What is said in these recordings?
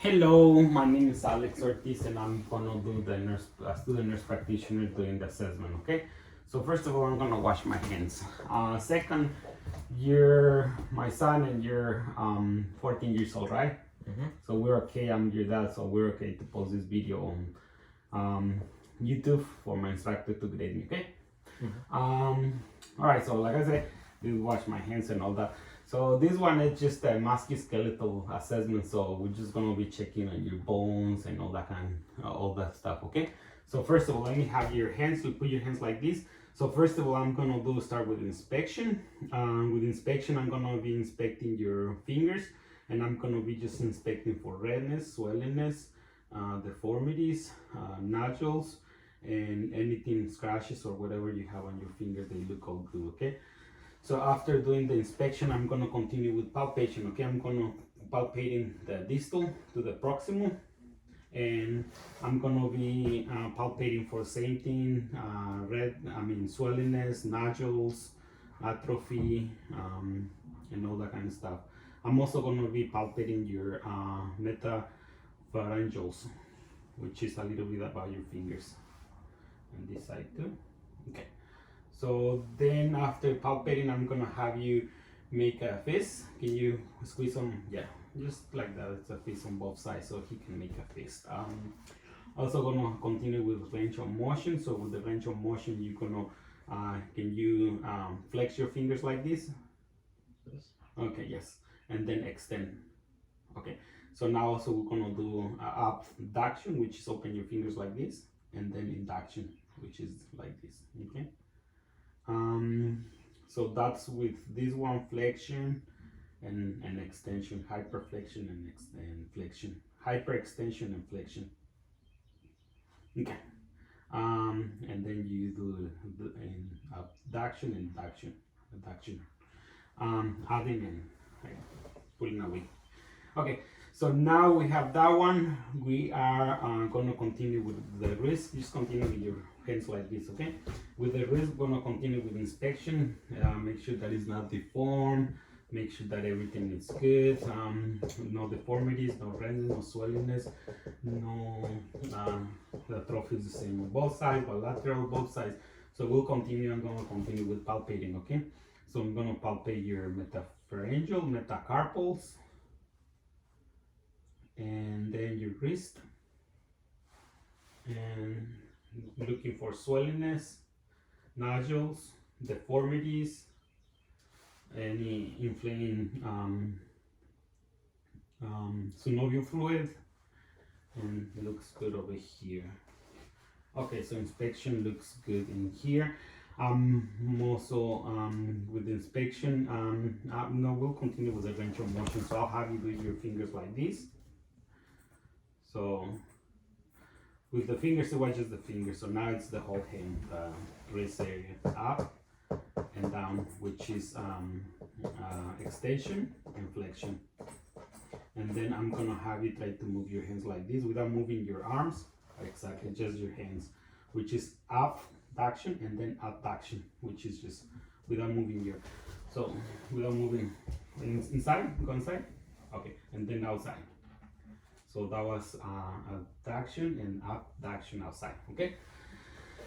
Hello, my name is Alex Ortiz and I'm gonna do the student nurse practitioner doing the assessment, okay? So first of all, I'm gonna wash my hands. Second, you're my son and you're 14 years old, right? So we're okay, I'm your dad, so we're okay to post this video on YouTube for my instructor to grade me, okay? All right, so like I said, we wash my hands and all that. So this one is just a musculoskeletal assessment. So we're just gonna be checking on your bones and all that all that stuff. Okay. So first of all, let me have your hands. You put your hands like this. So first of all, I'm gonna start with inspection. With inspection, I'm gonna be inspecting your fingers, and I'm gonna be just inspecting for redness, swellingness, deformities, nodules, and anything scratches or whatever you have on your finger. They look all good. Okay. So after doing the inspection, I'm gonna continue with palpation, okay? I'm gonna palpating the distal to the proximal, and I'm gonna be palpating for same thing, swellingness, nodules, atrophy, and all that kind of stuff. I'm also gonna be palpating your metapharyngals, which is a little bit about your fingers, and this side too, okay. So then after palpating, I'm gonna have you make a fist. Can you squeeze on? Yeah, just like that. It's a fist on both sides, so he can make a fist. Also gonna continue with range of motion. So with the range of motion, you're gonna can you flex your fingers like this? Yes. Okay, yes, and then extend. Okay, so now also we're gonna do abduction, which is open your fingers like this, and then induction, which is like this. Okay. So that's with this one, flexion and extension, hyperflexion and flexion, hyperextension and flexion. Okay. And then you do the abduction and adduction, adding and pulling away. Okay, so now we have that one. We are going to continue with the wrist. Just continue with your hands like this, okay? With the wrist, we're going to continue with inspection. Make sure that it's not deformed. Make sure that everything is good. No deformities, no redness, no swellingness, no the trophy is the same on both sides, bilateral, both sides. So we'll continue. I'm going to continue with palpating, okay? So I'm going to palpate your metapharyngeal, metacarpals, and then your wrist, and looking for swellingness, nodules, deformities, any inflaming synovial fluid, and it looks good over here. Okay, so inspection looks good in here. Also with inspection, no, we'll continue with the range of motion. So I'll have you do your fingers like this. So with the fingers, it was just the fingers. So now it's the whole hand, the wrist area, up and down, which is extension and flexion. And then I'm gonna have you try to move your hands like this without moving your arms. Exactly, just your hands, which is abduction, and then adduction, which is just without moving your. So without moving inside, go inside. Okay, and then outside. So that was adduction and abduction outside, okay?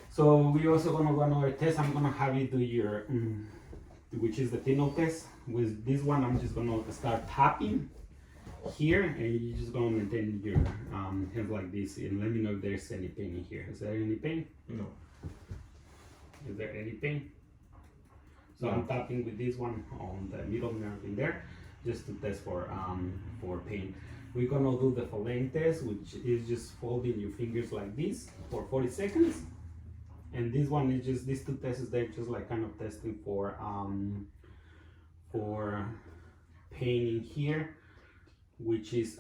So we also gonna go another test. I'm gonna have you do your, which is the Tino test. With this one, I'm just gonna start tapping here, and you're just gonna maintain your hands like this, and let me know if there's any pain in here. Is there any pain? No. Is there any pain? So No. I'm tapping with this one on the middle nerve in there, just to test for pain. We're gonna do the Fallane test, which is just folding your fingers like this for 40 seconds. And this one is just, these two tests, they're just like kind of testing for pain in here, which is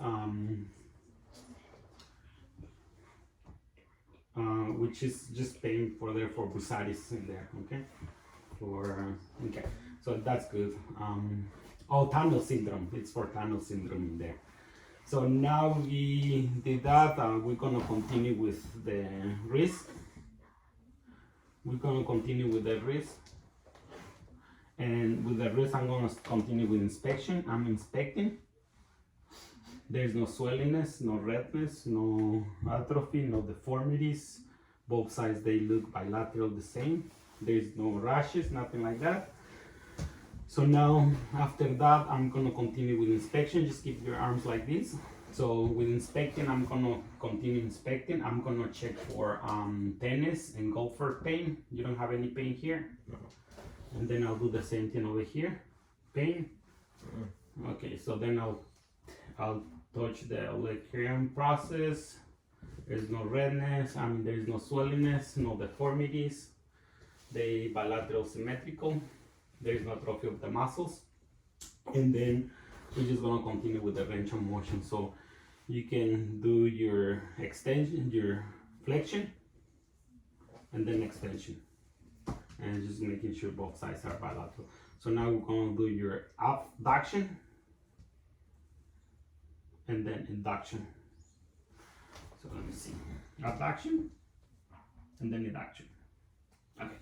just pain for bursitis in there, okay? Okay, so that's good. Tunnel syndrome, it's for tunnel syndrome in there. So now we did that, we're gonna continue with the wrist. We're gonna continue with the wrist. And with the wrist, I'm gonna continue with inspection. I'm inspecting. There's no swellingness, no redness, no atrophy, no deformities. Both sides, they look bilateral the same. There's no rashes, nothing like that. So now, after that, I'm gonna continue with inspection. Just keep your arms like this. So with inspecting, I'm gonna continue inspecting. I'm gonna check for tennis and golfer pain. You don't have any pain here? No. And then I'll do the same thing over here. Pain? Okay, so then I'll touch the electrical process. There's no redness, there's no swellingness, no deformities. They bilateral symmetrical. There's no atrophy of the muscles. And then we're just gonna continue with the range of motion. So you can do your extension, your flexion, and then extension. And just making sure both sides are bilateral. So now we're gonna do your abduction and then induction. So let me see. Abduction and then induction. Okay.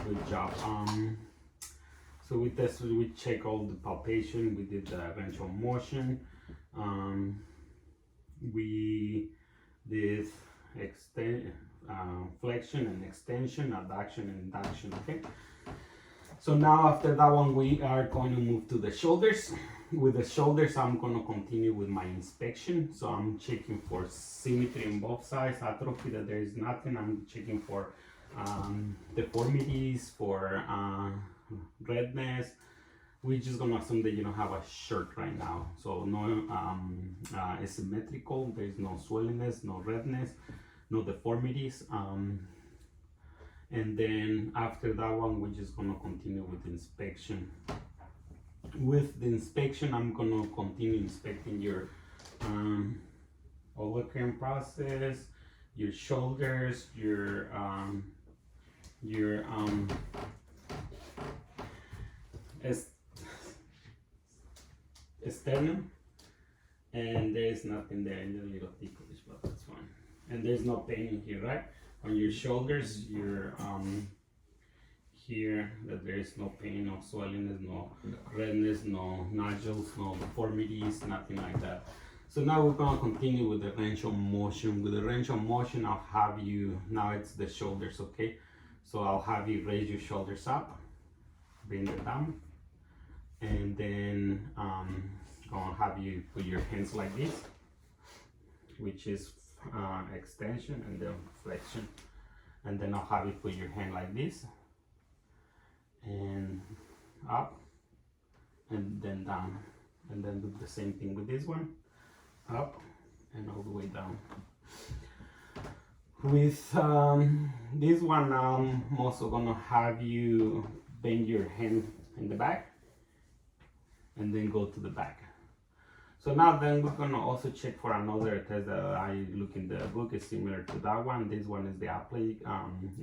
Good job. So with this, we check all the palpation. We did the range of motion. We did flexion and extension, abduction and induction. Okay. So now after that one, we are going to move to the shoulders. With the shoulders, I'm going to continue with my inspection. So I'm checking for symmetry on both sides, atrophy, that there is nothing. I'm checking for deformities, for redness. We're just going to assume that you don't have a shirt right now. So no asymmetrical, there's no swellingness, no redness, no deformities. And then after that one, we're just going to continue with the inspection. With the inspection, I'm going to continue inspecting your hologram process, your shoulders, your sternum, and there's nothing there, a little ticklish, but that's fine. And there's no pain in here, right? On your shoulders, your here, that there is no pain, no swelling, no redness, no nodules, no deformities, nothing like that. So now we're gonna continue with the range of motion. With the range of motion, I'll have you, now it's the shoulders, okay? So I'll have you raise your shoulders up, bring it down, and then I'll have you put your hands like this, which is extension and then flexion. And then I'll have you put your hand like this, and up, and then down. And then do the same thing with this one, up, and all the way down. With this one, I'm also gonna have you bend your hand in the back, and then go to the back. So now then we're gonna also check for another test that I look in the book. Is similar to that one. This one is the applique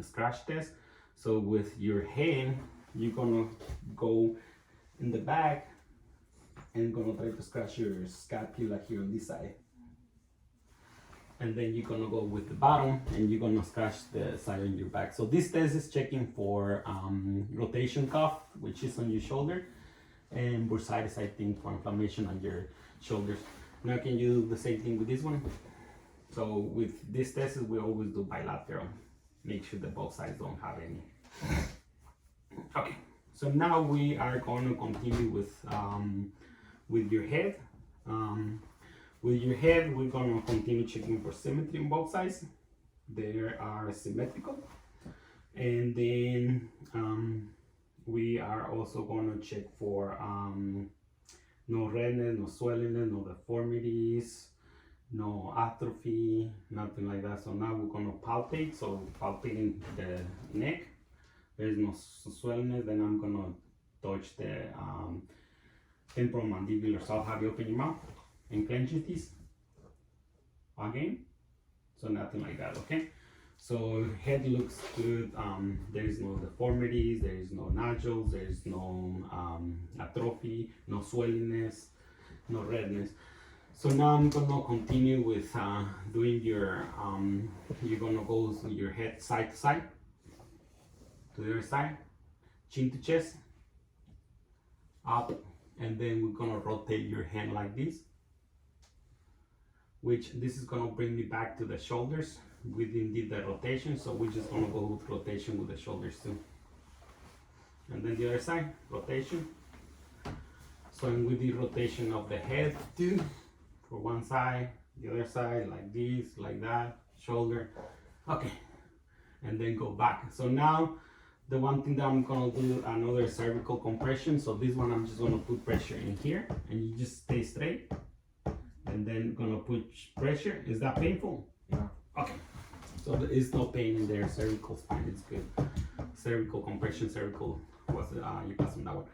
scratch test. So with your hand, you're gonna go in the back and gonna try to scratch your scapula here on this side. And then you're gonna go with the bottom and you're gonna scratch the side on your back. So this test is checking for rotation cuff, which is on your shoulder, and bursitis, I think, for inflammation on your shoulders. Now can you do the same thing with this one? So with this test, we always do bilateral. Make sure that both sides don't have any. Okay, so now we are going to continue with your head. With your head, we're going to continue checking for symmetry on both sides. They are symmetrical. And then we are also going to check for no redness, no swelling, no deformities, no atrophy, nothing like that. So now we're going to palpate. So palpating the neck. There's no swelling. Then I'm going to touch the temporomandibular. So I'll have you open your mouth and clench your teeth again. So nothing like that, okay? So head looks good. There is no deformities, there is no nodules, there is no atrophy, no swellingness, no redness. So now I'm gonna continue with doing your, you're gonna go your head side to side, to the other side, chin to chest, up, and then we're gonna rotate your hand like this, which this is gonna bring me back to the shoulders. We didn't do the rotation, so we're just gonna go with rotation with the shoulders too. And then the other side, rotation. So we did rotation of the head too, for one side, the other side, like this, like that, shoulder. Okay, and then go back. So now, the one thing that I'm gonna do, another cervical compression. So this one, I'm just gonna put pressure in here, and you just stay straight. And then gonna put pressure. Is that painful? No. Okay. So there is no pain in there. Cervical spine is good. Cervical compression, cervical was you pass on that one.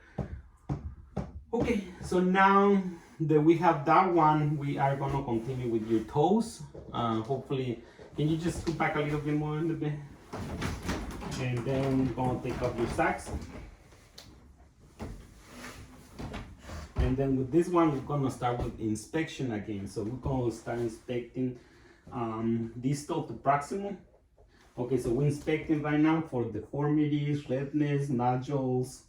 Okay, so now that we have that one, we are gonna continue with your toes. Hopefully, can you just scoot back a little bit more in the bed? And then we're gonna take off your socks. And then with this one, we're gonna start with inspection again. So we're gonna start inspecting distal to proximal. Okay, so we're inspecting right now for deformities, redness, nodules,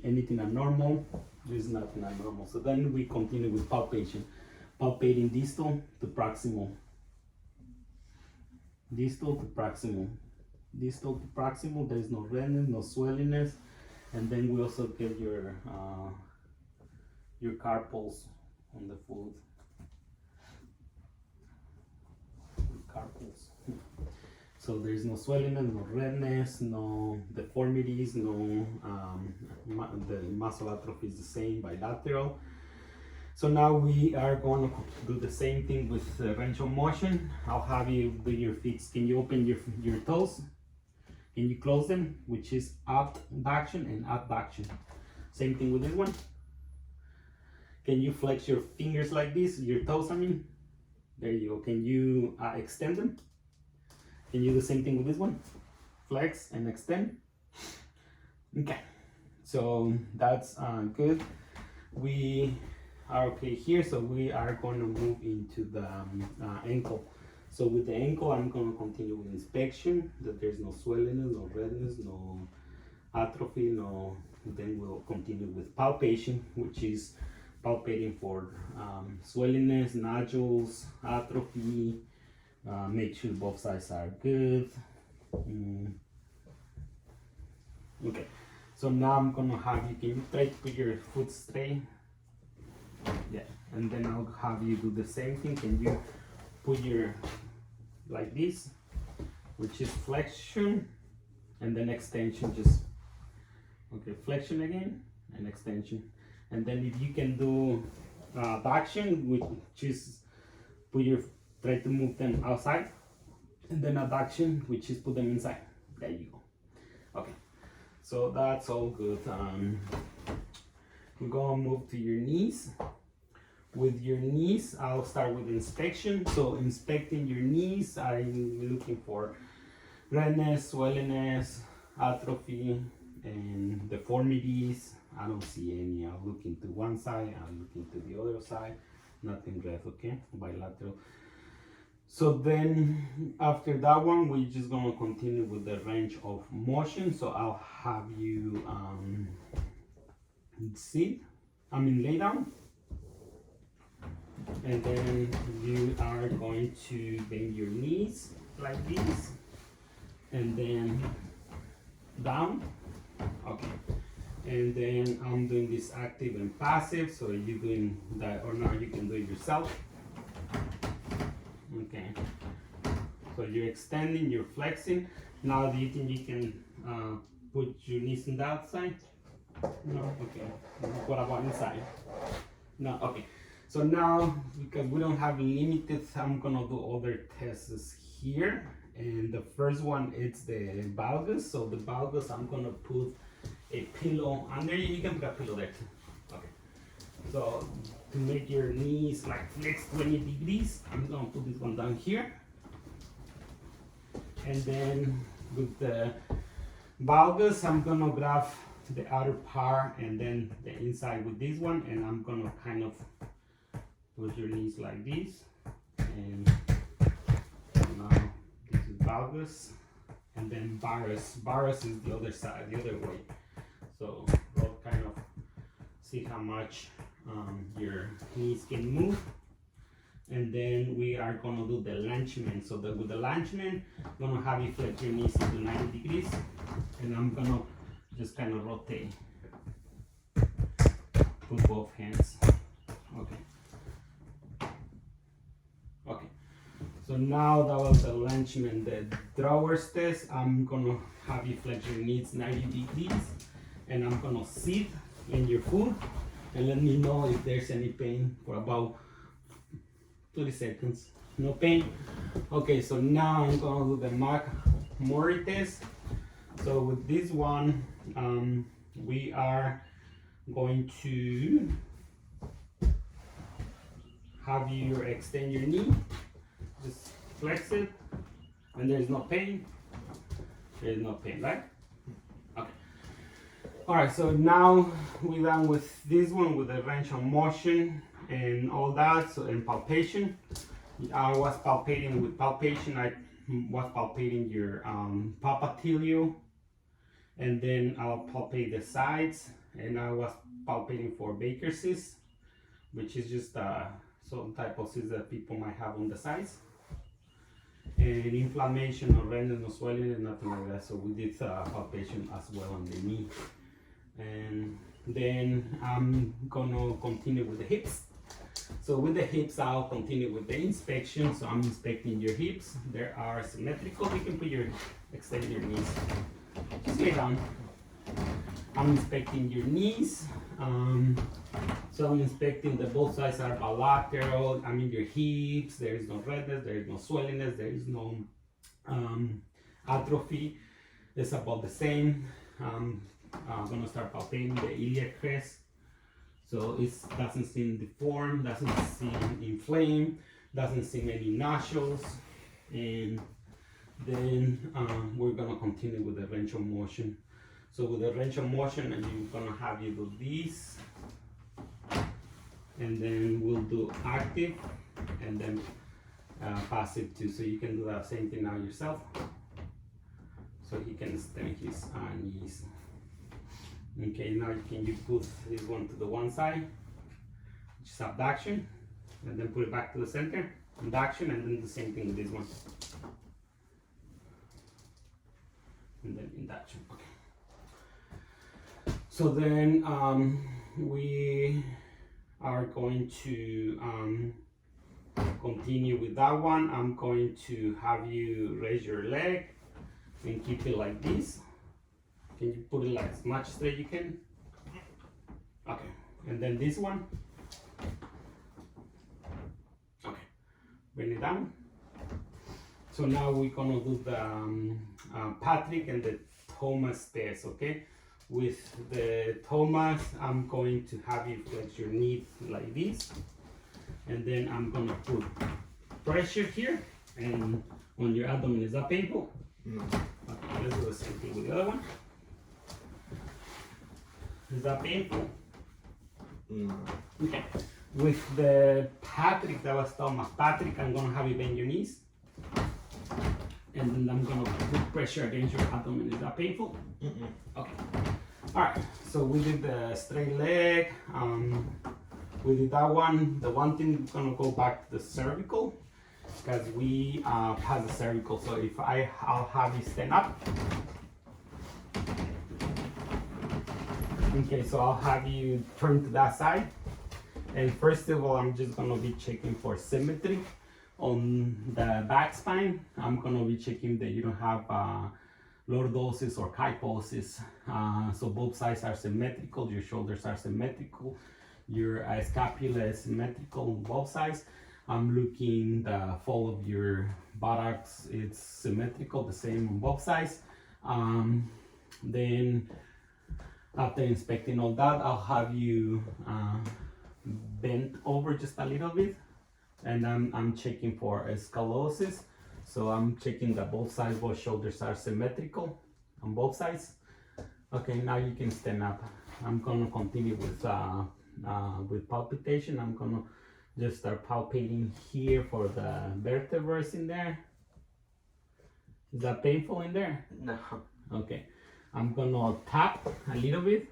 anything abnormal. There's nothing abnormal. So then we continue with palpation. Palpating distal to proximal. Distal to proximal. Distal to proximal, there's no redness, no swellingness. And then we also get your carpals on the foot. Carpals. So there's no swellingness, no redness, no deformities, no the muscle atrophy is the same, bilateral. So now we are going to do the same thing with range of motion. I'll have you do your feet. Can you open your toes? Can you close them, which is abduction and abduction. Same thing with this one. Can you flex your fingers like this, your toes, I mean? There you go. Can you extend them? Can you do the same thing with this one? Flex and extend. Okay, so that's good. We are okay here, so we are going to move into the ankle. So with the ankle, I'm going to continue with inspection, that there's no swelling, no redness, no atrophy, no. Then we'll continue with palpation, which is palpating for swellingness, nodules, atrophy. Make sure both sides are good. Okay, so now I'm gonna have you, can you try to put your foot straight? Yeah, and then I'll have you do the same thing. Can you put your, like this, which is flexion, and then extension, just, okay, flexion again, and extension. And then if you can do adduction, which is put your, try to move them outside, and then adduction, which is put them inside. There you go. Okay, so that's all good. We're gonna move to your knees. With your knees, I'll start with inspection. So inspecting your knees, I'm looking for redness, swellingness, atrophy, and deformities. I don't see any. I'll look into one side, I'll look into the other side. Nothing red, okay? Bilateral. So then after that one, we're just gonna continue with the range of motion. So I'll have you lay down. And then you are going to bend your knees like this, and then down. Okay, and then I'm doing this active and passive, so you're doing that, or now you can do it yourself. Okay, so you're extending, you're flexing. Now do you think you can put your knees on the outside? No. Okay, what about inside? No. Okay. So now, because we don't have limited, I'm gonna do other tests here. And the first one, it's the valgus. So the valgus, I'm gonna put a pillow under you. You can put a pillow there too. Okay. So to make your knees like flex 20 degrees, I'm gonna put this one down here. And then with the valgus, I'm gonna grab the outer part and then the inside with this one, and I'm gonna kind of put your knees like this, and now this is valgus, and then varus. Varus is the other side, the other way. So we'll kind of see how much your knees can move. And then we are gonna do the lungeman. So with the lungeman, I'm gonna have you flex your knees into 90 degrees, and I'm gonna just kind of rotate with both hands. Okay. Okay. So now that was the lungeman. The drawers test, I'm gonna have you flex your knees 90 degrees, and I'm gonna sit in your foot, and let me know if there's any pain for about 30 seconds. No pain. Okay, so now I'm gonna do the Mori test. So with this one, we are going to have you extend your knee, just flex it, and there's no pain. There's no pain, right? Okay. All right, so now we're done with this one with the range of motion and all that. So in palpation, I was palpating with palpation. I was palpating your popliteal, and then I'll palpate the sides, and I was palpating for Baker cyst, which is just some type of cyst that people might have on the sides, and inflammation or redness, no swelling, and nothing like that. So we did palpation as well on the knee, and then I'm gonna continue with the hips. So with the hips, I'll continue with the inspection. So I'm inspecting your hips. They are symmetrical. You can extend your knees. Just lay down. I'm inspecting your knees. So I'm inspecting that both sides are bilateral. I mean your hips. There is no redness. There is no swellingness. There is no atrophy. It's about the same. I'm gonna start palpating the iliac crest. So it doesn't seem deformed, doesn't seem inflamed, doesn't seem any nodules. And then we're gonna continue with the range of motion. So with the range of motion, and I'm gonna have you do this, and then we'll do active, and then passive too. So you can do that same thing now yourself. So he can extend his knees. Okay, now you put this one to the one side, which is abduction, and then put it back to the center, abduction, and then the same thing with this one. And then induction. Okay. So then we are going to continue with that one. I'm going to have you raise your leg and keep it like this. Can you put it like as much straight you can? Okay, and then this one. Okay, bring it down. So now we're gonna do the Patrick and the Thomas test, okay? With the Thomas, I'm going to have you flex your knee like this, and then I'm gonna put pressure here and on your abdomen. Is that painful? No. Okay, let's do the same thing with the other one. Is that painful? No. Okay. With the Patrick, that was Thomas Patrick, I'm gonna have you bend your knees. And then I'm gonna put pressure against your abdomen. Is that painful? Mm-mm. Okay. Alright, so we did the straight leg. We did that one. The one thing, we're gonna go back to the cervical, because we passed the cervical. So if I'll have you stand up. Okay, so I'll have you turn to that side. And first of all, I'm just gonna be checking for symmetry on the back spine. I'm gonna be checking that you don't have lordosis or kyphosis. So both sides are symmetrical, your shoulders are symmetrical, your scapula is symmetrical on both sides. I'm looking the fall of your buttocks, it's symmetrical, the same on both sides. Then after inspecting all that, I'll have you bend over just a little bit, and I'm checking for scoliosis. So I'm checking that both sides, both shoulders are symmetrical on both sides. Okay, now you can stand up. I'm gonna continue with palpitation. I'm gonna just start palpating here for the vertebrae in there. Is that painful in there? No. Okay. I'm gonna tap a little bit,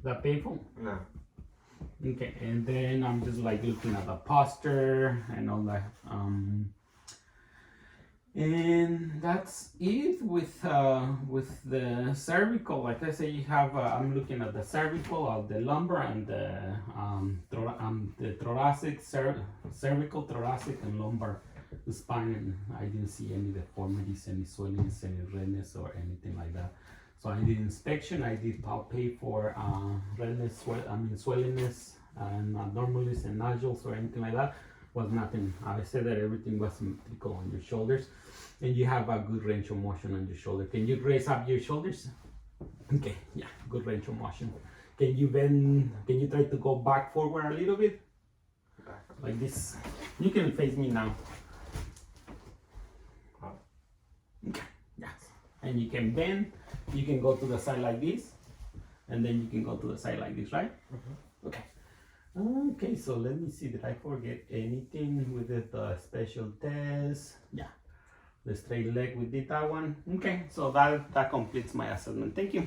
that painful? No. Okay, and then I'm just like looking at the posture and all that. And that's it with the cervical. Like I say, you have I'm looking at the cervical, the lumbar, and the thoracic, cervical, thoracic, and lumbar spine. And I didn't see any deformities, any swellings, any redness, or anything like that. So I did inspection. I did palpate for redness, swellingness, and abnormalities and nodules or anything like that. Was nothing. I said that everything was symmetrical on your shoulders, and you have a good range of motion on your shoulder. Can you raise up your shoulders? Okay, yeah, good range of motion. Can you bend? Can you try to go back forward a little bit? Like this. You can face me now. Okay, yes. And you can bend. You can go to the side like this, and then you can go to the side like this, right? Mm-hmm. Okay. Okay, so let me see, did I forget anything with the special test? Yeah, the straight leg, we did that one. Okay, so that completes my assessment. Thank you.